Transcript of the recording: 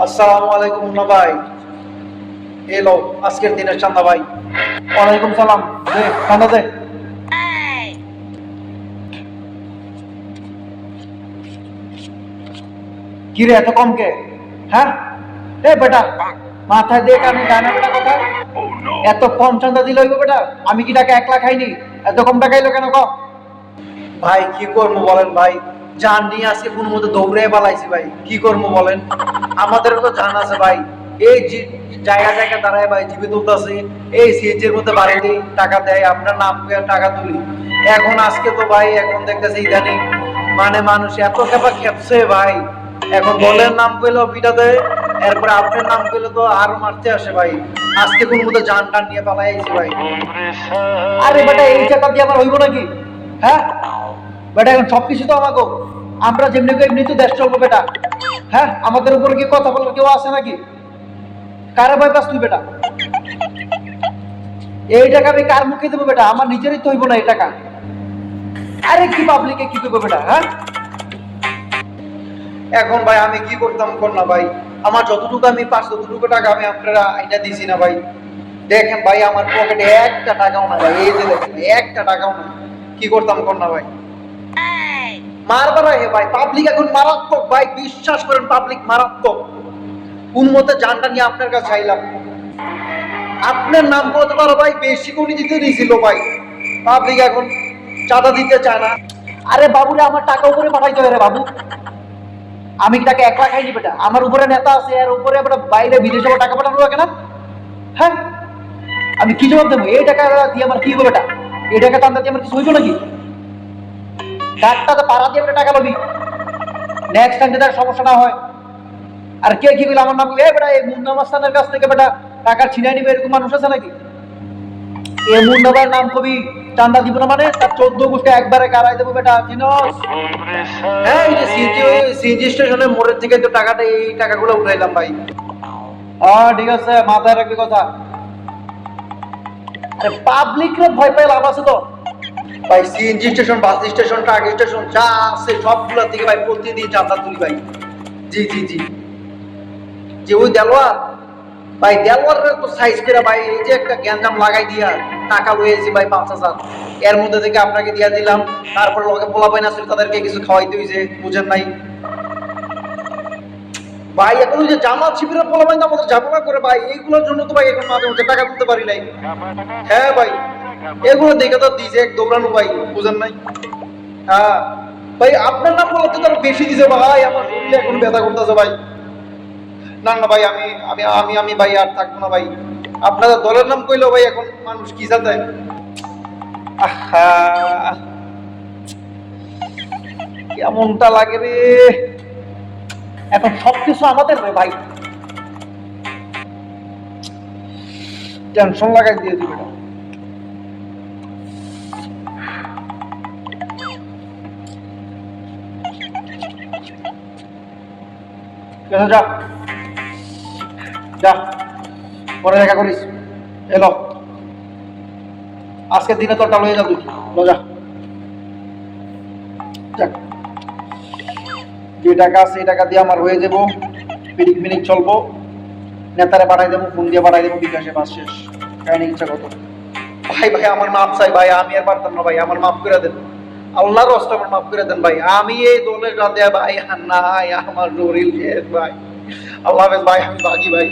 আসসালামু আলাইকুম মুন্না ভাই। এলো আজকের দিনের চান্দা ভাই। ওয়ালাইকুম সালাম। দে চান্দা দে। কি রে এত কম কে? হ্যাঁ এ বেটা, মাথায় দিয়ে কানে যায় না বেটা কথা। এত কম চান্দা দিলে হইব বেটা? আমি কি টাকা 1 লাখ খাইনি? এত কম টাকা এলো কেন কম? ভাই কি করবো বলেন ভাই, জান নিয়ে আজকে কোনো মতো দৌড়ে পালাইছি ভাই, কি করবো বলেন? আমাদেরও তো জান আছে ভাই। এই জায়গা জায়গা দাঁড়ায় ভাই জিবি তুলতেছে, এই সিএনজির মধ্যে বাড়ি দিই টাকা দেয়, আপনার নাম করে টাকা তুলি। এখন আজকে তো ভাই এখন দেখতেছি ইদানিং মানে মানুষ এত খেপা খেপছে ভাই, এখন দলের নাম পেলেও পিটা দেয়, এরপরে আপনার নাম পেলে তো আরো মারতে আসে ভাই। আজকে কোন মতো জান টান নিয়ে পালাই আইছি ভাই। আরে বেটা এই টাকা দিয়ে আমার হইব নাকি? হ্যাঁ বেটা এখন সবকিছু তো আমাকে, আমরা যেমনি এমনি তো দেশ চলবো বেটা। হ্যাঁ আমাদের উপরে কি কথা বলার কেউ আছে নাকি? কারে ভয় পাস তুই বেটা? এই টাকা আমি কার মুখে দেবো বেটা? আমার নিজেরই তো হইব না এই টাকা। আরে কি পাবলিকে কি করবো বেটা? হ্যাঁ এখন ভাই আমি কি করতাম কোন না ভাই, আমার যতটুকু আমি পাঁচ ততটুকু টাকা আমি আপনারা এটা দিছি না ভাই। দেখেন ভাই আমার পকেটে একটা টাকাও না ভাই, এই যে দেখেন একটা টাকাও না। কি করতাম কোন না ভাই? মারবার হে ভাই, পাবলিক এখন মারাত্মক ভাই, বিশ্বাস করেন পাবলিক মারাত্মক। কোন মতে জানটা নিয়ে আপনার কাছে চাইলাম, আপনার নাম বলতে পারো ভাই, বেশি কোটি দিতে দিয়েছিল ভাই। পাবলিক এখন চাঁদা দিতে চায় না। আরে বাবুরে আমার টাকা উপরে পাঠাইতে হয় রে বাবু, আমি কি টাকা 1 লাখ খাইনি বেটা? আমার উপরে নেতা আছে, এর উপরে বেটা বাইরে বিদেশে টাকা পাঠানো লাগে না? হ্যাঁ আমি কি জবাব দেবো? এই টাকা দিয়ে আমার কি হবে বেটা? এই টাকা চান্দা দিয়ে আমার কিছু হইব নাকি? ডাক্তার পাড়া দিয়ে টাকা লবি, নেক্সট টাইম যাতে সমস্যা না হয়। আর কে কি বলে আমার নাম এ বেটা, এই মুন্না মাস্তানের কাছ থেকে বেটা টাকা ছিনাই নিবে এরকম মানুষ আছে নাকি? এই মুন্না ভাইয়ের নাম কবি চান্দা দিব না মানে তার 14 গোষ্ঠী একবারে কারাই দেবো বেটা, চিনস? হ্যাঁ এই যে সিএনজি স্টেশনের মোড়ের থেকে তো টাকাটা এই টাকাগুলো উঠাইলাম ভাই। ঠিক আছে মাথায় রাখবি কথা। আরে পাবলিক রে ভয় পেয়ে লাভ আছে তো ভাই। CNG station, bus station, truck station যা আছে সবগুলো থেকে ভাই প্রতিদিন চাঁদা তুলি ভাই। জি জি জি যে ওই দেলোয়ার ভাই, দেলোয়ারের তো সাইজ করে ভাই এই যে একটা গ্যাঞ্জাম লাগাই দিয়া টাকা লইয়েছি ভাই 5,000, এর মধ্যে থেকে আপনাকে দিয়া দিলাম। তারপর লোকে পোলা পাইন আসলে তাদেরকে কিছু খাওয়াইতে হইছে, বুঝেন নাই ভাই? এখন ওই যে জামাত শিবিরের পোলা পাইন আমাদের ঝামেলা করে ভাই, এইগুলোর জন্য তো ভাই এখন মাঝে মধ্যে টাকা তুলতে পারি নাই। হ্যাঁ ভাই এগুলো দেখে তো দিয়েছে এক দৌড়ানো ভাই, বুঝেন নাই? হ্যাঁ ভাই আপনার নাম বলতে তো বেশি দিছে ভাই, আমার শরীরে এখন ব্যথা করতেছে ভাই। না না ভাই আমি আমি আমি আমি ভাই আর থাকবো না ভাই। আপনাদের দলের নাম কইলো ভাই এখন মানুষ কি জানতে? আহা কেমনটা লাগে রে, এখন সবকিছু আমাদের রে ভাই, টেনশন লাগাই দিয়ে দিবে। যা যা পরে দেখা করিস। এলো আজকের দিনে তোরটা লয়ে যাবি, যা যাক। যে টাকা আছে এই টাকা দিয়ে আমার হয়ে যাবো, পিনিক মিনিক চলবো, নেতারে পাঠাই দেবো, ফোন দিয়ে পাঠাই দেবো বিকাশে, বাস শেষ। কাহিনী ইচ্ছা কত ভাই। ভাই আমার মাপ চাই ভাই, আমি আর পারতাম না ভাই, আমার মাফ করে দেন, আল্লাহর রাস্তায় আমার মাফ করে দেন ভাই। আমি এই দলের রাতে ভাই নাই, আমার শরীর শেষ ভাই। আল্লাহ হাফেজ ভাই, আমি বাগি ভাই।